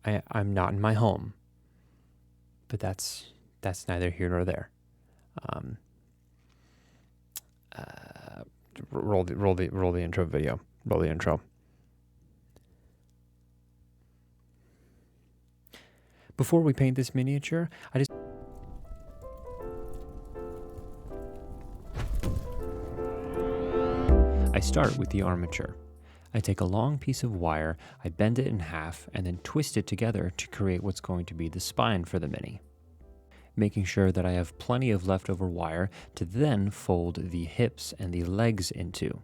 I'm not in my home, but that's neither here nor there. Um, uh, roll the intro video. Roll the intro. Before we paint this miniature, I start with the armature. I take a long piece of wire, I bend it in half, and then twist it together to create what's going to be the spine for the mini, making sure that I have plenty of leftover wire to then fold the hips and the legs into.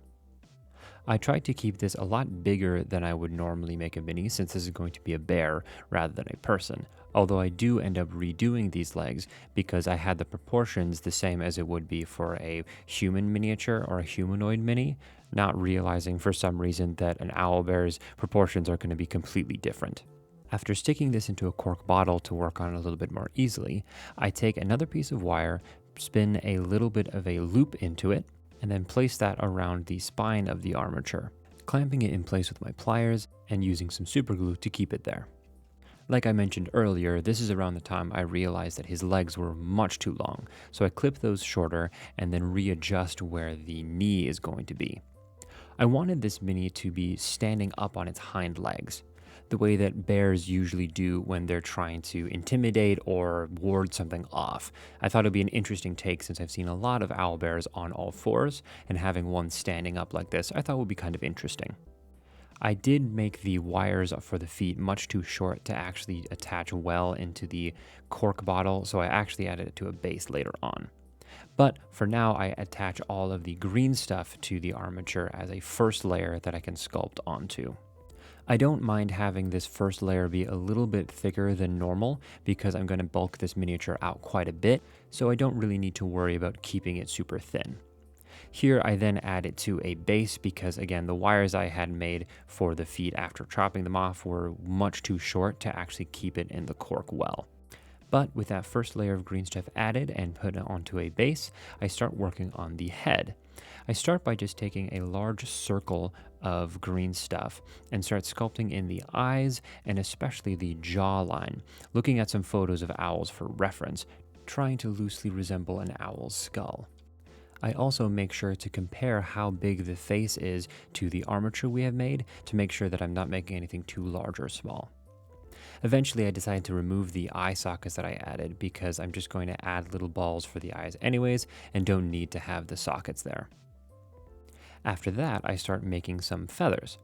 I tried to keep this a lot bigger than I would normally make a mini, since this is going to be a bear rather than a person, although I do end up redoing these legs because I had the proportions the same as it would be for a human miniature or a humanoid mini, not realizing for some reason that an owlbear's proportions are going to be completely different. After sticking this into a cork bottle to work on it a little bit more easily, I take another piece of wire, spin a little bit of a loop into it, and then place that around the spine of the armature, clamping it in place with my pliers and using some super glue to keep it there. Like I mentioned earlier, this is around the time I realized that his legs were much too long, so I clip those shorter and then readjust where the knee is going to be. I wanted this mini to be standing up on its hind legs, the way that bears usually do when they're trying to intimidate or ward something off. I thought it would be an interesting take since I've seen a lot of owlbears on all fours, and having one standing up like this I thought would be kind of interesting. I did make the wires for the feet much too short to actually attach well into the cork bottle, so I actually added it to a base later on. But for now, I attach all of the green stuff to the armature as a first layer that I can sculpt onto. I don't mind having this first layer be a little bit thicker than normal because I'm going to bulk this miniature out quite a bit, so I don't really need to worry about keeping it super thin. Here I then add it to a base because, again, the wires I had made for the feet after chopping them off were much too short to actually keep it in the cork well. But with that first layer of green stuff added and put it onto a base, I start working on the head. I start by just taking a large circle of green stuff and start sculpting in the eyes and especially the jawline, looking at some photos of owls for reference, trying to loosely resemble an owl's skull. I also make sure to compare how big the face is to the armature we have made to make sure that I'm not making anything too large or small. Eventually, I decided to remove the eye sockets that I added because I'm just going to add little balls for the eyes anyways and don't need to have the sockets there. After that, I start making some feathers.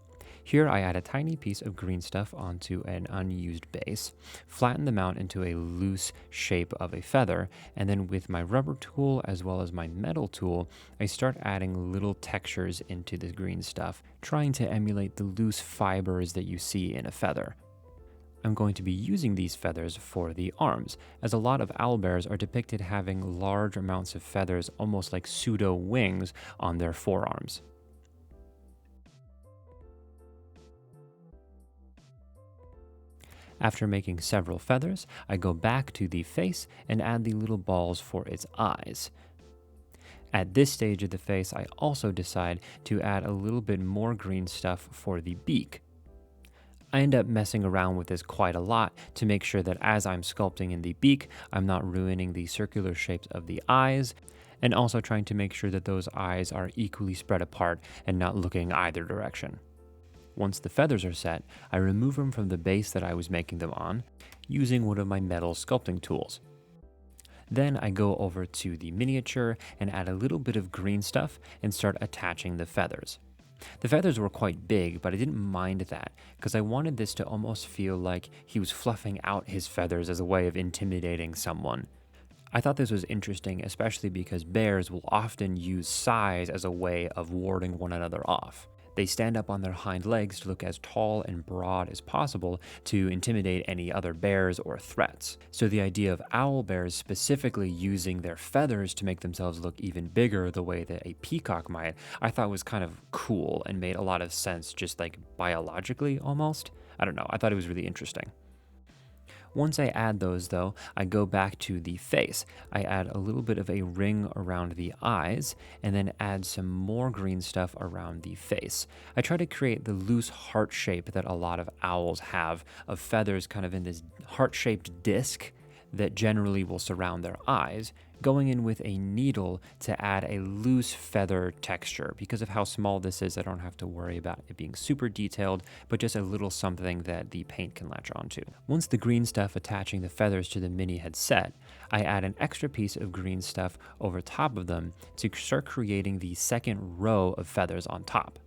Here I add a tiny piece of green stuff onto an unused base, flatten them out into a loose shape of a feather, and then with my rubber tool as well as my metal tool, I start adding little textures into the green stuff, trying to emulate the loose fibers that you see in a feather. I'm going to be using these feathers for the arms, as a lot of owlbears are depicted having large amounts of feathers, almost like pseudo wings, on their forearms. After making several feathers, I go back to the face and add the little balls for its eyes. At this stage of the face, I also decide to add a little bit more green stuff for the beak. I end up messing around with this quite a lot to make sure that as I'm sculpting in the beak, I'm not ruining the circular shapes of the eyes, and also trying to make sure that those eyes are equally spread apart and not looking either direction. Once the feathers are set, I remove them from the base that I was making them on, using one of my metal sculpting tools. Then I go over to the miniature and add a little bit of green stuff and start attaching the feathers. The feathers were quite big, but I didn't mind that because I wanted this to almost feel like he was fluffing out his feathers as a way of intimidating someone. I thought this was interesting, especially because bears will often use size as a way of warding one another off. They stand up on their hind legs to look as tall and broad as possible to intimidate any other bears or threats. So the idea of owlbears specifically using their feathers to make themselves look even bigger the way that a peacock might, I thought was kind of cool and made a lot of sense just like biologically almost. I don't know, I thought it was really interesting. Once I add those though, I go back to the face. I add a little bit of a ring around the eyes and then add some more green stuff around the face. I try to create the loose heart shape that a lot of owls have, of feathers kind of in this heart-shaped disc that generally will surround their eyes, going in with a needle to add a loose feather texture. Because of how small this is, I don't have to worry about it being super detailed, but just a little something that the paint can latch onto. Once the green stuff attaching the feathers to the mini had set, I add an extra piece of green stuff over top of them to start creating the second row of feathers on top.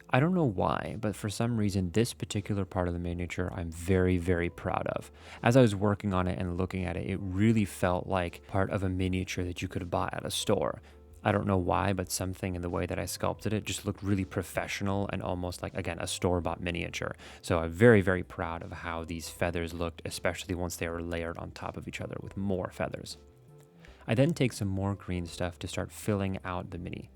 I don't know why, but for some reason, this particular part of the miniature I'm very, very proud of. As I was working on it and looking at it, it really felt like part of a miniature that you could buy at a store. I don't know why, but something in the way that I sculpted it just looked really professional and almost like, again, a store-bought miniature. So I'm very, very proud of how these feathers looked, especially once they were layered on top of each other with more feathers. I then take some more green stuff to start filling out the mini.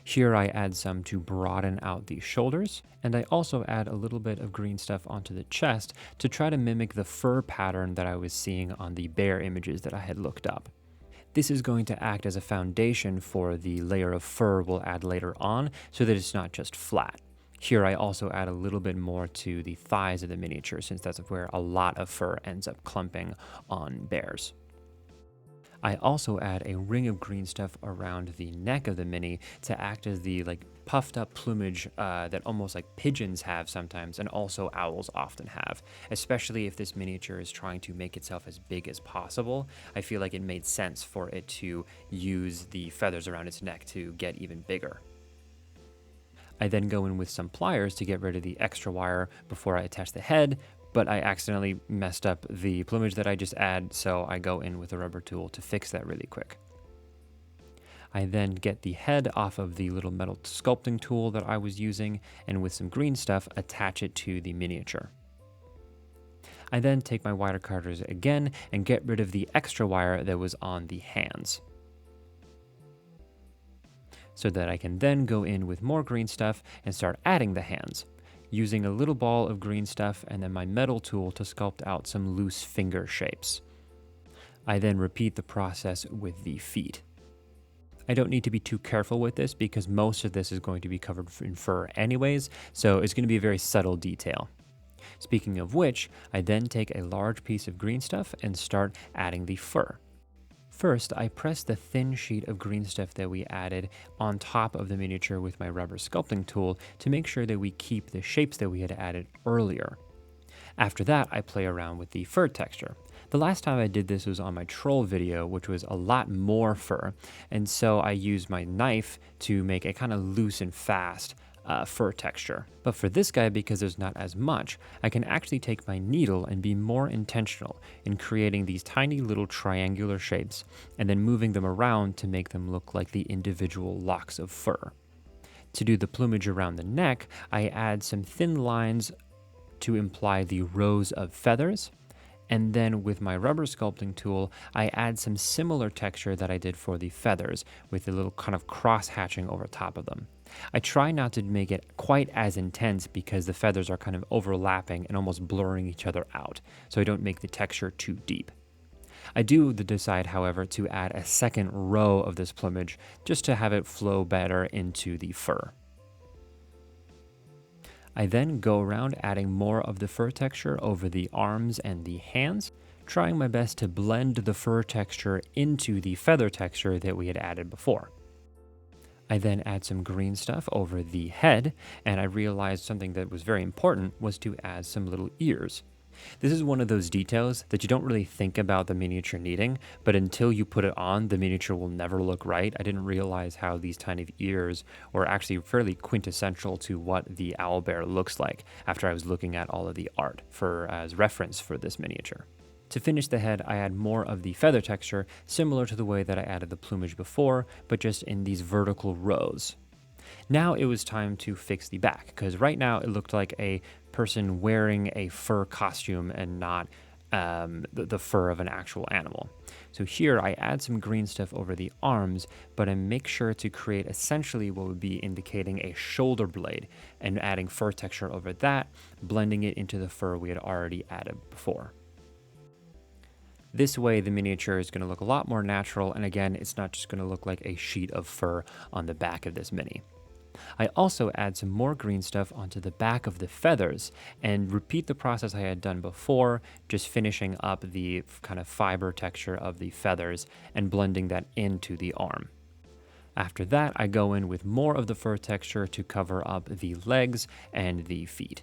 Here I add some to broaden out the shoulders, and I also add a little bit of green stuff onto the chest to try to mimic the fur pattern that I was seeing on the bear images that I had looked up. This is going to act as a foundation for the layer of fur we'll add later on, so that it's not just flat. Here I also add a little bit more to the thighs of the miniature, since that's where a lot of fur ends up clumping on bears. I also add a ring of green stuff around the neck of the mini to act as the puffed up plumage that almost like pigeons have sometimes, and also owls often have. Especially if this miniature is trying to make itself as big as possible, I feel like it made sense for it to use the feathers around its neck to get even bigger. I then go in with some pliers to get rid of the extra wire before I attach the head, but I accidentally messed up the plumage that I just add, so I go in with a rubber tool to fix that really quick. I then get the head off of the little metal sculpting tool that I was using, and with some green stuff, attach it to the miniature. I then take my wire cutters again and get rid of the extra wire that was on the hands, so that I can then go in with more green stuff and start adding the hands, using a little ball of green stuff and then my metal tool to sculpt out some loose finger shapes. I then repeat the process with the feet. I don't need to be too careful with this because most of this is going to be covered in fur anyways, so it's going to be a very subtle detail. Speaking of which, I then take a large piece of green stuff and start adding the fur. First, I press the thin sheet of green stuff that we added on top of the miniature with my rubber sculpting tool to make sure that we keep the shapes that we had added earlier. After that, I play around with the fur texture. The last time I did this was on my troll video, which was a lot more fur, and so I used my knife to make a kind of loose and fast fur texture. But for this guy, because there's not as much, I can actually take my needle and be more intentional in creating these tiny little triangular shapes and then moving them around to make them look like the individual locks of fur. To do the plumage around the neck, I add some thin lines to imply the rows of feathers, and then with my rubber sculpting tool, I add some similar texture that I did for the feathers with a little kind of cross hatching over top of them. I try not to make it quite as intense because the feathers are kind of overlapping and almost blurring each other out, so I don't make the texture too deep. I do decide, however, to add a second row of this plumage just to have it flow better into the fur. I then go around adding more of the fur texture over the arms and the hands, trying my best to blend the fur texture into the feather texture that we had added before. I then add some green stuff over the head, and I realized something that was very important was to add some little ears. This is one of those details that you don't really think about the miniature needing, but until you put it on, the miniature will never look right. I didn't realize how these tiny ears were actually fairly quintessential to what the owlbear looks like after I was looking at all of the art as reference for this miniature. To finish the head, I add more of the feather texture, similar to the way that I added the plumage before, but just in these vertical rows. Now it was time to fix the back, because right now it looked like a person wearing a fur costume and not the fur of an actual animal. So here I add some green stuff over the arms, but I make sure to create essentially what would be indicating a shoulder blade and adding fur texture over that, blending it into the fur we had already added before. This way, the miniature is going to look a lot more natural, and again, it's not just going to look like a sheet of fur on the back of this mini. I also add some more green stuff onto the back of the feathers and repeat the process I had done before, just finishing up the kind of fiber texture of the feathers and blending that into the arm. After that, I go in with more of the fur texture to cover up the legs and the feet.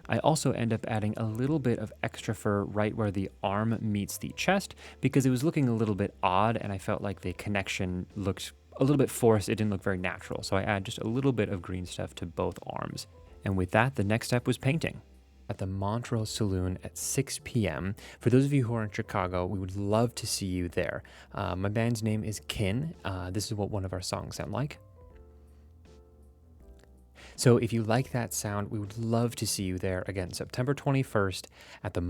I also end up adding a little bit of extra fur right where the arm meets the chest because it was looking a little bit odd and I felt like the connection looked a little bit forced. It didn't look very natural. So I add just a little bit of green stuff to both arms. And with that, the next step was painting. At the Montrose Saloon at 6 p.m. For those of you who are in Chicago, we would love to see you there. My band's name is Kin. This is what one of our songs sound like. So if you like that sound, we would love to see you there again, September 21st at the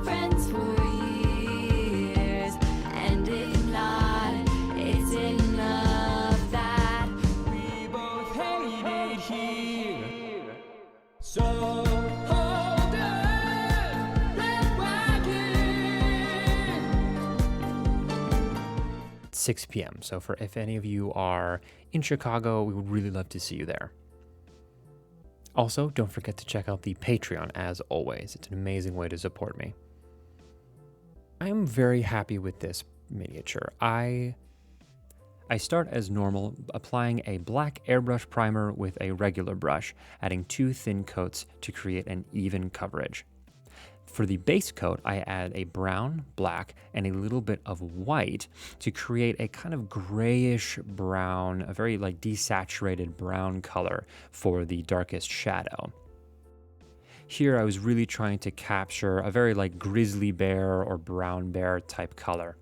Friends for years, and if not, it's enough that we both hate it here. So hold on, red wagon. 6 p.m. So for if any of you are in Chicago, we would really love to see you there. Also, don't forget to check out the Patreon as always. It's an amazing way to support me. I am very happy with this miniature. I start as normal, applying a black airbrush primer with a regular brush, adding 2 thin coats to create an even coverage. For the base coat, I add a brown, black, and a little bit of white to create a kind of grayish brown, a very like desaturated brown color for the darkest shadow. Here I was really trying to capture a very like grizzly bear or brown bear type color.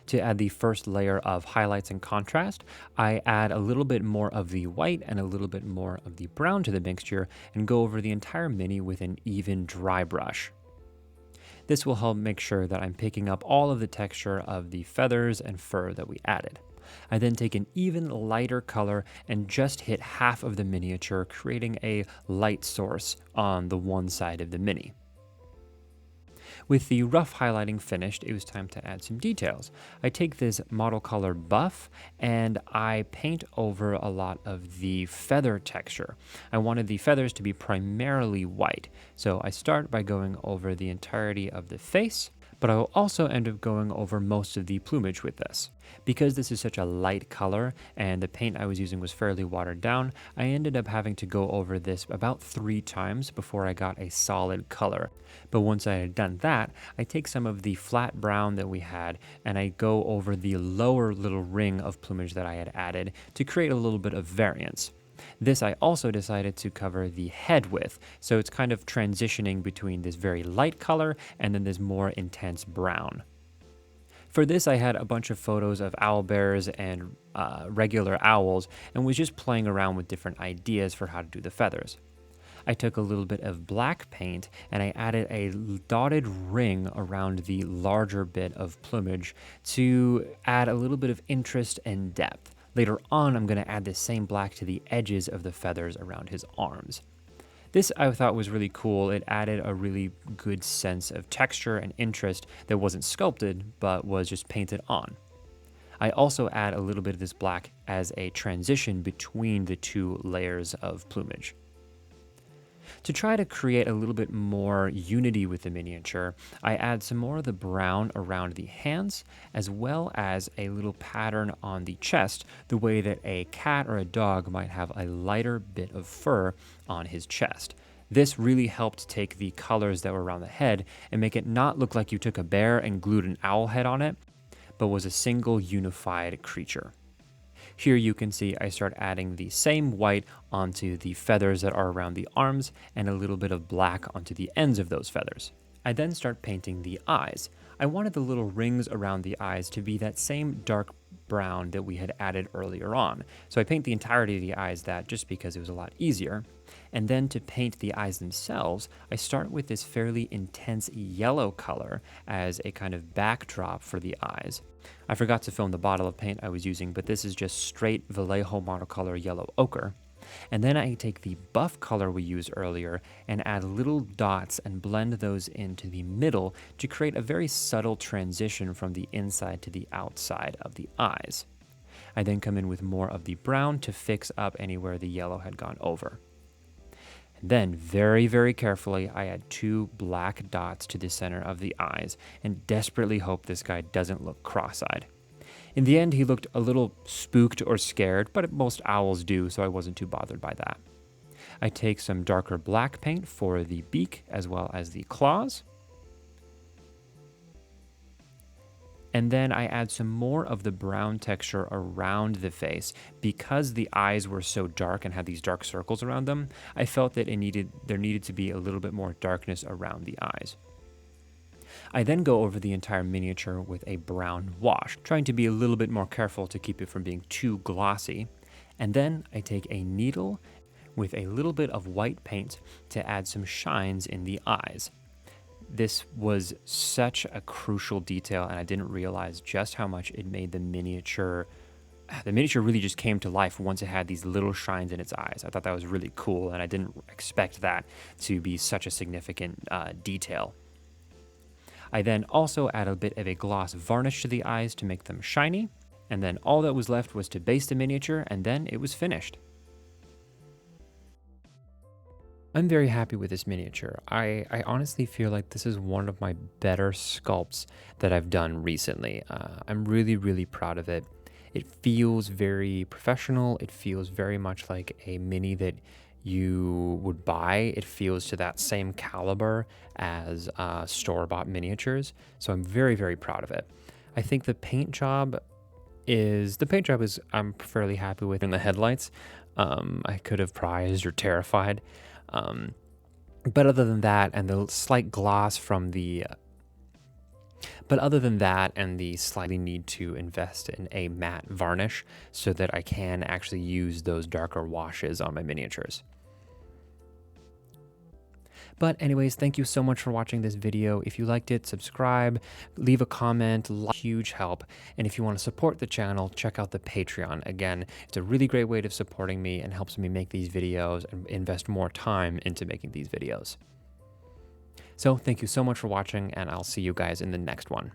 To add the first layer of highlights and contrast, I add a little bit more of the white and a little bit more of the brown to the mixture and go over the entire mini with an even dry brush. This will help make sure that I'm picking up all of the texture of the feathers and fur that we added. I then take an even lighter color and just hit half of the miniature, creating a light source on the one side of the mini. With the rough highlighting finished, it was time to add some details. I take this model color buff and I paint over a lot of the feather texture. I wanted the feathers to be primarily white, so I start by going over the entirety of the face, but I will also end up going over most of the plumage with this. Because this is such a light color and the paint I was using was fairly watered down, I ended up having to go over this about 3 times before I got a solid color. But once I had done that, I take some of the flat brown that we had and I go over the lower little ring of plumage that I had added to create a little bit of variance. This I also decided to cover the head with, so it's kind of transitioning between this very light color and then this more intense brown. For this, I had a bunch of photos of owlbears and regular owls and was just playing around with different ideas for how to do the feathers. I took a little bit of black paint and I added a dotted ring around the larger bit of plumage to add a little bit of interest and depth. Later on, I'm going to add this same black to the edges of the feathers around his arms. This I thought was really cool. It added a really good sense of texture and interest that wasn't sculpted, but was just painted on. I also add a little bit of this black as a transition between the 2 layers of plumage. To try to create a little bit more unity with the miniature, I add some more of the brown around the hands, as well as a little pattern on the chest, the way that a cat or a dog might have a lighter bit of fur on his chest. This really helped take the colors that were around the head and make it not look like you took a bear and glued an owl head on it, but was a single unified creature. Here you can see I start adding the same white onto the feathers that are around the arms and a little bit of black onto the ends of those feathers. I then start painting the eyes. I wanted the little rings around the eyes to be that same dark brown that we had added earlier on. So I paint the entirety of the eyes that just because it was a lot easier. And then to paint the eyes themselves, I start with this fairly intense yellow color as a kind of backdrop for the eyes. I forgot to film the bottle of paint I was using, but this is just straight Vallejo watercolor yellow ochre. And then I take the buff color we used earlier and add little dots and blend those into the middle to create a very subtle transition from the inside to the outside of the eyes. I then come in with more of the brown to fix up anywhere the yellow had gone over. And then, very, very carefully, I add 2 black dots to the center of the eyes and desperately hope this guy doesn't look cross-eyed. In the end, he looked a little spooked or scared, but most owls do, so I wasn't too bothered by that. I take some darker black paint for the beak as well as the claws. And then I add some more of the brown texture around the face. Because the eyes were so dark and had these dark circles around them, I felt that there needed to be a little bit more darkness around the eyes. I then go over the entire miniature with a brown wash, trying to be a little bit more careful to keep it from being too glossy. And then I take a needle with a little bit of white paint to add some shines in the eyes. This was such a crucial detail, and I didn't realize just how much it made the miniature. The miniature really just came to life once it had these little shines in its eyes. I thought that was really cool, and I didn't expect that to be such a significant detail. I then also add a bit of a gloss varnish to the eyes to make them shiny, and then all that was left was to base the miniature, and then it was finished. I'm very happy with this miniature. I honestly feel like this is one of my better sculpts that I've done recently. I'm really, really proud of it. It feels very professional. It feels very much like a mini that you would buy. It feels to that same caliber as store-bought miniatures. So I'm very, very proud of it. I think the paint job is I'm fairly happy with. In the headlights, I could have prized or terrified. But other than that, and the slight gloss from the, slightly need to invest in a matte varnish so that I can actually use those darker washes on my miniatures. But anyways, thank you so much for watching this video. If you liked it, subscribe, leave a comment, huge help. And if you want to support the channel, check out the Patreon. Again, it's a really great way of supporting me and helps me make these videos and invest more time into making these videos. So thank you so much for watching, and I'll see you guys in the next one.